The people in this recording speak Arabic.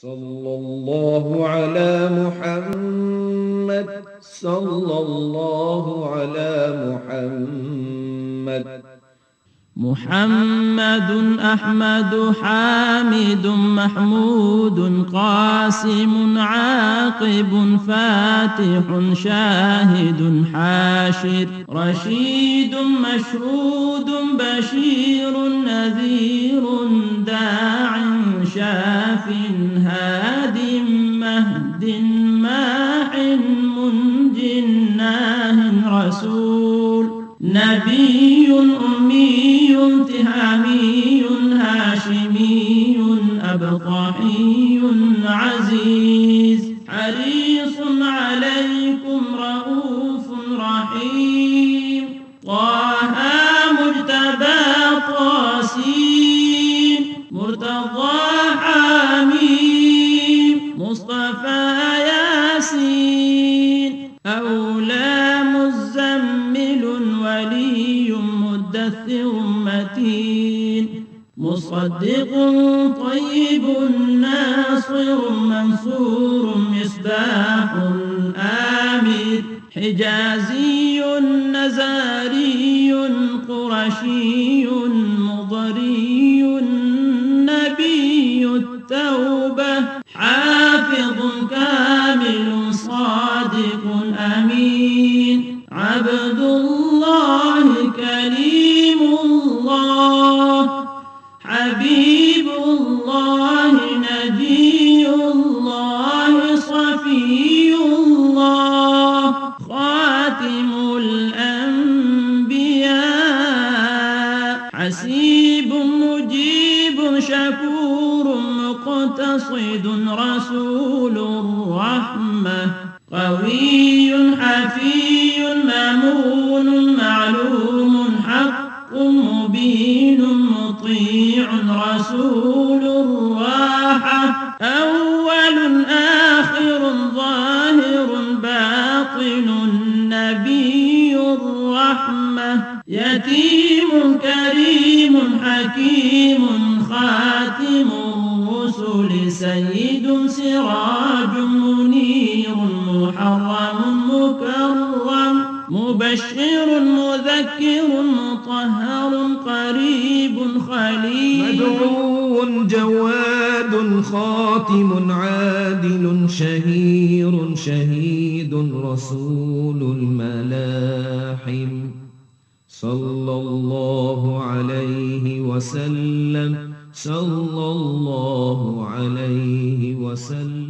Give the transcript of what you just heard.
صلى الله على محمد صلى الله على محمد. محمد أحمد حامد محمود قاسم عاقب فاتح شاهد حاشر رشيد مشهود بشير نذير داع شاف هاد مهد ماح منج ناه رسول نبي أمي تهامي هاشمي أبطحي عزيز حريص عليكم رؤوف رحيم طه مجتبى طاسين مرتضى حميم مصطفى ياسين أولى مزمل ولي مدثر متين مصدق طيب ناصر منصور مصباح آمر حجازي نزاري قرشي مضري نبي التوبة حافظ كامل صادق أمين عبد الله كريم الله حبيب الله نبي الله صفي الله خاتم الأنبياء حسيب مجيب شكور مقتصد رسول الرحمة قوي حفي مامون معلوم حق مبين مطيع رسول الراحة أول آخر ظاهر باطن نبي الرحمة يتيم كريم حكيم خاتم الرسل سيد سراج منير محرم مكرم مبشر مذكر مطهر قريب خليل مدعو جواد خاتم عادل شهير شهيد رسول الملاحم صلى الله عليه وسلم صلى الله عليه وسلم.